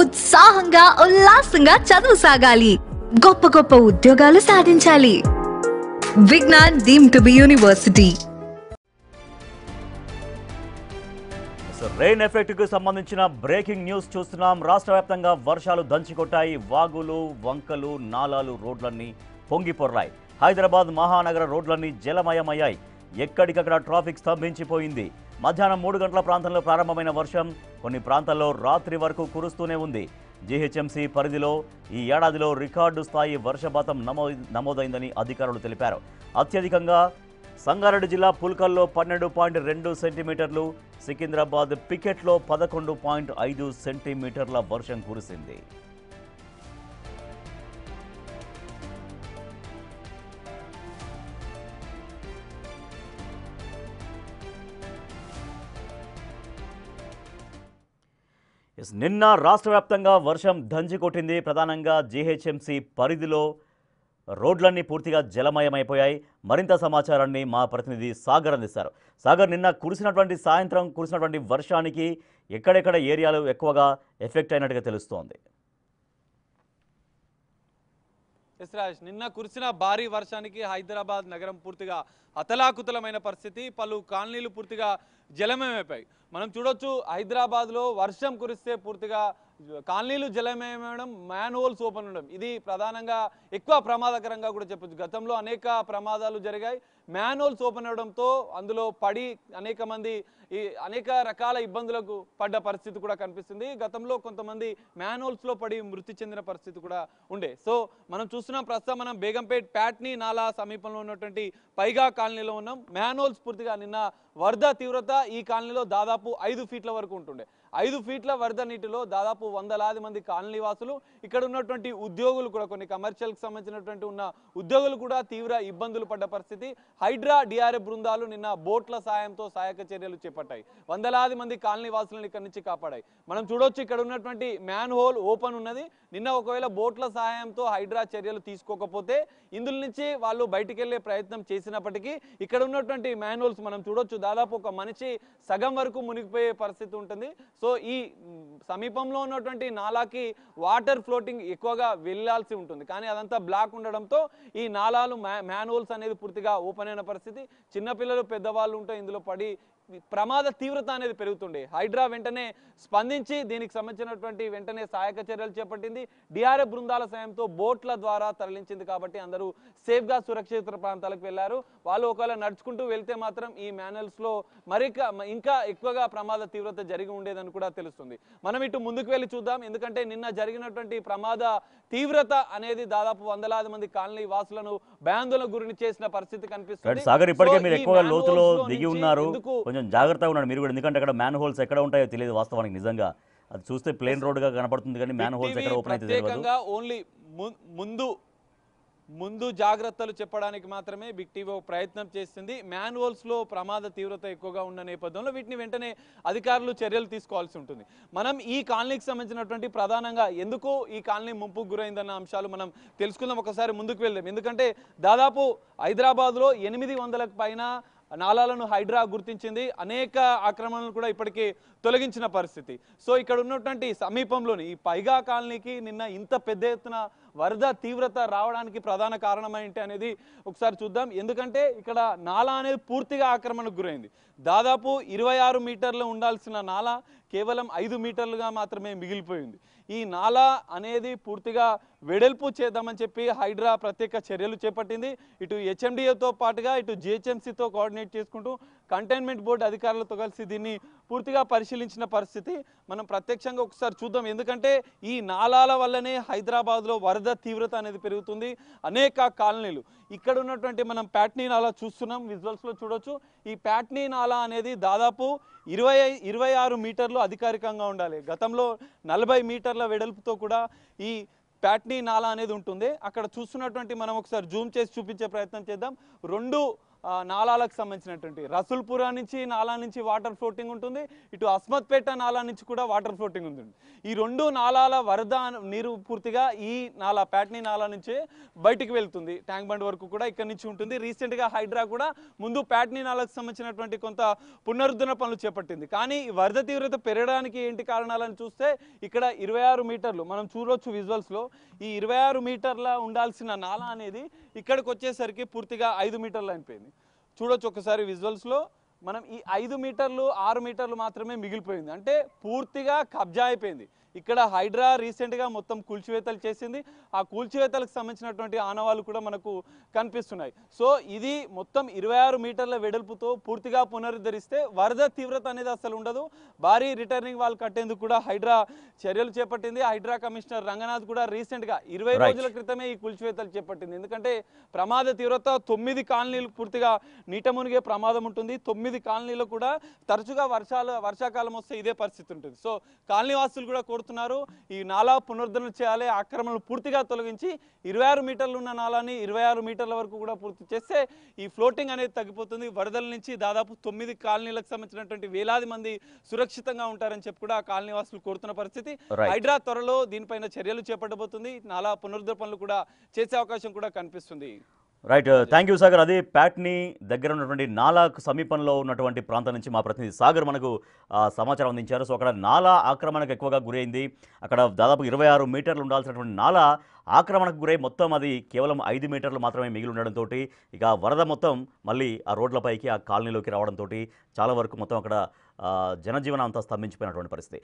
ఉత్సాహంగా ఉల్లాసంగా చదువు సాగాలి, గొప్ప గొప్ప ఉద్యోగాలు సాధించాలి. Vignan deemed to be university. Rain effect కు సంబంధించిన బ్రేకింగ్ న్యూస్ చూస్తున్నాం. రాష్ట్ర వ్యాప్తంగా వర్షాలు దంచికొట్టాయి. వాగులు, వంకలు, నాలాలు, రోడ్లన్నీ పొంగిపొర్రాయి. హైదరాబాద్ మహానగర రోడ్లన్నీ జలమయమయ్యాయి. ఎక్కడికక్కడ ట్రాఫిక్ స్తంభించిపోయింది. మధ్యాహ్నం 3 గంటల ప్రాంతంలో ప్రారంభమైన వర్షం కొన్ని ప్రాంతాల్లో రాత్రి వరకు కురుస్తూనే ఉంది. జీహెచ్ఎంసీ పరిధిలో ఈ ఏడాదిలో రికార్డు స్థాయి వర్షపాతం నమోదైందని అధికారులు తెలిపారు. అత్యధికంగా సంగారెడ్డి జిల్లా పుల్కల్లో 12.2 సెంటీమీటర్లు, సికింద్రాబాద్ పికెట్లో 11.5 సెంటీమీటర్ల వర్షం కురిసింది. నిన్న రాష్ట్ర వ్యాప్తంగా వర్షం దంచికొట్టింది. ప్రధానంగా జీహెచ్ఎంసీ పరిధిలో రోడ్లన్నీ పూర్తిగా జలమయమైపోయాయి. మరింత సమాచారాన్ని మా ప్రతినిధి సాగర్ అందిస్తారు. సాగర్, నిన్న సాయంత్రం కురిసినటువంటి వర్షానికి ఎక్కడెక్కడ ఏరియాలు ఎక్కువగా ఎఫెక్ట్ అయినట్టుగా తెలుస్తోంది? నిన్న కురిసిన భారీ వర్షానికి హైదరాబాద్ నగరం పూర్తిగా అతలాకుతలమైన పరిస్థితి. పలు కాలనీలు పూర్తిగా జలమయమైపోయాయి. మనం చూడొచ్చు, హైదరాబాద్లో వర్షం కురిస్తే పూర్తిగా కాలనీలు జలమయమవడం, మ్యాన్ హోల్స్ ఓపెన్ ఉండడం, ఇది ప్రధానంగా ఎక్కువ ప్రమాదకరంగా కూడా చెప్పొచ్చు. గతంలో అనేక ప్రమాదాలు జరిగాయి. మ్యాన్ హోల్స్ ఓపెన్ అవడంతో అందులో పడి అనేక మంది అనేక రకాల ఇబ్బందులకు పడ్డ పరిస్థితి కూడా కనిపిస్తుంది. గతంలో కొంతమంది మ్యాన్ హోల్స్లో పడి మృతి చెందిన పరిస్థితి కూడా ఉండే. సో మనం చూస్తున్నాం, ప్రస్తుతం మనం బేగంపేట్ ప్యాట్నీ నాలా సమీపంలో ఉన్నటువంటి పైగా కాలనీలో ఉన్నాం. మ్యాన్ హోల్స్ పూర్తిగా నిన్న వరద తీవ్రత ఈ కాలనీలో దాదాపు 5 ఫీట్ల వరకు ఉంటుండే. 5 ఫీట్ల వరద నీటిలో దాదాపు 100లాది మంది కాలనీ వాసులు, ఇక్కడ ఉన్నటువంటి ఉద్యోగులు కూడా, కొన్ని కమర్షియల్కి సంబంధించినటువంటి ఉన్న ఉద్యోగులు కూడా తీవ్ర ఇబ్బందులు పడ్డ పరిస్థితి. హైడ్రా డిఆర్ఎఫ్ బృందాలు నిన్న బోట్ల సాయంతో సహాయక చర్యలు చేపట్టాయి. 100లాది మంది కాలనీ వాసులను ఇక్కడి నుంచి కాపాడాయి. మనం చూడొచ్చు, ఇక్కడ ఉన్నటువంటి మ్యాన్ హోల్ ఓపెన్ ఉన్నది. నిన్న ఒకవేళ బోట్ల సహాయంతో హైడ్రా చర్యలు తీసుకోకపోతే ఇందులో నుంచి వాళ్ళు బయటికి వెళ్లే ప్రయత్నం చేసినప్పటికీ ఇక్కడ ఉన్నటువంటి మ్యాన్ హోల్స్ మనం చూడొచ్చు, దాదాపు ఒక మనిషి సగం వరకు మునిగిపోయే పరిస్థితి ఉంటుంది. సో ఈ సమీపంలో ఉన్నటువంటి నాలాకి వాటర్ ఫ్లోటింగ్ ఎక్కువగా వెళ్లాల్సి ఉంటుంది, కానీ అదంతా బ్లాక్ ఉండడంతో ఈ నాలాలు మ్యాన్ హోల్స్ అనేది పూర్తిగా ఓపెన్ అయిన పరిస్థితి. చిన్నపిల్లలు, పెద్దవాళ్ళు ఉంటే ఇందులో పడి ప్రమాద తీవ్రత అనేది పెరుగుతుండే. హైడ్రా వెంటనే స్పందించి దీనికి సంబంధించినటువంటి వెంటనే సహాయక చర్యలు చేపట్టింది. డిఆర్ఎఫ్ బృందాల సాయంతో బోట్ల ద్వారా తరలించింది. కాబట్టి అందరూ సేఫ్గా సురక్షిత ప్రాంతాలకు వెళ్లారు. వాళ్ళు ఒకవేళ నడుచుకుంటూ వెళ్తే మాత్రం ఈ మ్యానల్స్లో ఇంకా ఎక్కువగా ప్రమాద తీవ్రత జరిగి ఉండేదని కూడా తెలుస్తుంది. మనం ఇటు ముందుకు వెళ్ళి చూద్దాం, ఎందుకంటే నిన్న జరిగినటువంటి ప్రమాద తీవ్రత అనేది దాదాపు 100లాది మంది కాలనీ వాసులను భయాందోళనకు గురి చేసిన పరిస్థితి కనిపిస్తుంది. సాగర్, ఇప్పటికే మీరు ఎక్కువగా లోతులో దిగి ఉన్నారు, కొంచెం జాగ్రత్తగా ఉన్నాడు మీరు కూడా, ఎందుకంటే అక్కడ మ్యాన్ హోల్స్ ఎక్కడ ఉంటాయో తెలియదు వాస్తవానికి. నిజంగా అది చూస్తే ప్లేన్ రోడ్ గా కనపడుతుంది, కానీ మ్యాన్ హోల్స్ ఎక్కడ ఓపెన్ అయితే తెలియదు. ఓన్లీ ముందు జాగ్రత్తలు చెప్పడానికి మాత్రమే బిగ్ టీవీ ప్రయత్నం చేస్తుంది. మ్యాన్ హోల్స్ లో ప్రమాద తీవ్రత ఎక్కువగా ఉన్న నేపథ్యంలో వీటిని వెంటనే అధికారులు చర్యలు తీసుకోవాల్సి ఉంటుంది. మనం ఈ కాలనీకి సంబంధించినటువంటి ప్రధానంగా ఎందుకు ఈ కాలనీ ముంపుకు గురైందన్న అంశాలు మనం తెలుసుకుందాం. ఒకసారి ముందుకు వెళ్దాం, ఎందుకంటే దాదాపు హైదరాబాద్లో 800లకు పైన నాలాలను హైడ్రా గుర్తించింది. అనేక ఆక్రమణలు కూడా ఇప్పటికీ తొలగించిన పరిస్థితి. సో ఇక్కడ ఉన్నటువంటి సమీపంలోని ఈ పైగా కాలనీకి నిన్న ఇంత పెద్ద ఎత్తున వరద తీవ్రత రావడానికి ప్రధాన కారణం ఏంటి అనేది ఒకసారి చూద్దాం. ఎందుకంటే ఇక్కడ నాలా అనేది పూర్తిగా ఆక్రమణకు గురైంది. దాదాపు 26 మీటర్లు ఉండాల్సిన నాలా కేవలం 5 మీటర్లుగా మాత్రమే మిగిలిపోయింది. ఈ నాలా అనేది పూర్తిగా వెడల్పు చేద్దామని చెప్పి హైడ్రా ప్రత్యేక చర్యలు చేపట్టింది. ఇటు హెచ్ఎండిఏతో పాటుగా ఇటు జిహెచ్ఎంసీతో కోఆర్డినేట్ చేసుకుంటూ కంటైన్మెంట్ బోర్డు అధికారులతో కలిసి దీన్ని పూర్తిగా పరిశీలించిన పరిస్థితి మనం ప్రత్యక్షంగా ఒకసారి చూద్దాం. ఎందుకంటే ఈ నాలాల వల్లనే హైదరాబాద్లో వరద తీవ్రత అనేది పెరుగుతుంది. అనేక కాలనీలు ఇక్కడ ఉన్నటువంటి మనం ప్యాట్నీ నాలా చూస్తున్నాం, విజువల్స్లో చూడొచ్చు. ఈ ప్యాట్నీ నాలా అనేది దాదాపు 26 మీటర్లు అధికారికంగా ఉండాలి. గతంలో 40 మీటర్ల వెడల్పుతో కూడా ఈ ప్యాట్నీ నాలా అనేది ఉంటుంది. అక్కడ చూస్తున్నటువంటి మనం ఒకసారి జూమ్ చేసి చూపించే ప్రయత్నం చేద్దాం. 2 నాలాలకు సంబంధించినటువంటి రసూల్పురా నుంచి నాలా నుంచి వాటర్ ఫ్లోటింగ్ ఉంటుంది, ఇటు అస్మత్పేట నాలా నుంచి కూడా వాటర్ ఫ్లోటింగ్ ఉంటుంది. ఈ రెండు నాలాల వరద నీరు పూర్తిగా ఈ నాలా ప్యాట్నీ నాలా నుంచే బయటికి వెళ్తుంది, ట్యాంక్ బండ్ వరకు కూడా ఇక్కడ నుంచి ఉంటుంది. రీసెంట్గా హైడ్రా కూడా ముందు ప్యాట్నీ నాలకు సంబంధించినటువంటి కొంత పునరుద్ధరణ పనులు చేపట్టింది. కానీ ఈ వరద తీవ్రత పెరగడానికి ఏంటి కారణాలని చూస్తే ఇక్కడ 26 మీటర్లు మనం చూడవచ్చు విజువల్స్లో, ఈ 26 మీటర్ల ఉండాల్సిన నాలా అనేది ఇక్కడికి వచ్చేసరికి పూర్తిగా 5 మీటర్లు అయిపోయింది. చూడొచ్చు ఒకసారి విజువల్స్లో, మనం ఈ 5 మీటర్లు 6 మీటర్లు మాత్రమే మిగిలిపోయింది, అంటే పూర్తిగా కబ్జా అయిపోయింది. ఇక్కడ హైడ్రా రీసెంట్గా మొత్తం కూల్చివేతలు చేసింది, ఆ కూల్చివేతలకు సంబంధించినటువంటి ఆనవాళ్ళు కూడా మనకు కనిపిస్తున్నాయి. సో ఇది మొత్తం 26 మీటర్ల వెడల్పుతో పూర్తిగా పునరుద్ధరిస్తే వరద తీవ్రత అనేది అసలు ఉండదు. భారీ రిటర్నింగ్ వాల్ కట్టేందుకు కూడా హైడ్రా చర్యలు చేపట్టింది. హైడ్రా కమిషనర్ రంగనాథ్ కూడా రీసెంట్గా 20 రోజుల క్రితమే ఈ కూల్చివేతలు చేపట్టింది. ఎందుకంటే ప్రమాద తీవ్రత 9 కాలనీలు పూర్తిగా నీట మునిగే ప్రమాదం ఉంటుంది. 9 కాలనీలు కూడా తరచుగా వర్షాకాలం వస్తే ఇదే పరిస్థితి ఉంటుంది. సో కాలనీ వాసులు కూడా కోరుతున్నారు ఈ నాలా పునరుద్ధరణ చేయాలి, ఆక్రమణలు పూర్తిగా తొలగించి 26 మీటర్లు ఉన్న నాలాని 26 మీటర్ల వరకు కూడా పూర్తి చేస్తే ఈ ఫ్లోటింగ్ అనేది తగ్గిపోతుంది. వరదల నుంచి దాదాపు 9 కాలనీలకు సంబంధించినటువంటి వేలాది మంది సురక్షితంగా ఉంటారని చెప్పి కూడా కాలనీ వాసులు కోరుతున్న పరిస్థితి. హైడ్రా త్వరలో దీనిపైన చర్యలు చేపట్టబోతుంది, నాలా పునరుద్ధరణ పనులు కూడా చేసే అవకాశం కూడా కనిపిస్తుంది. Right, thank you Sagar. అది ప్యాట్నీ దగ్గర ఉన్నటువంటి నాలాకు సమీపంలో ఉన్నటువంటి ప్రాంతం నుంచి మా ప్రతినిధి సాగర్ మనకు సమాచారం అందించారు. సో అక్కడ నాలా ఆక్రమణకు ఎక్కువగా గురైంది. అక్కడ దాదాపు 26 మీటర్లు ఉండాల్సినటువంటి నాలా ఆక్రమణకు గురై మొత్తం అది కేవలం 5 మీటర్లు మాత్రమే మిగిలి ఉండడంతో ఇక వరద మొత్తం మళ్ళీ ఆ రోడ్లపైకి ఆ కాలనీలోకి రావడంతో చాలా వరకు మొత్తం అక్కడ జనజీవనం అంతా స్తంభించిపోయినటువంటి పరిస్థితి.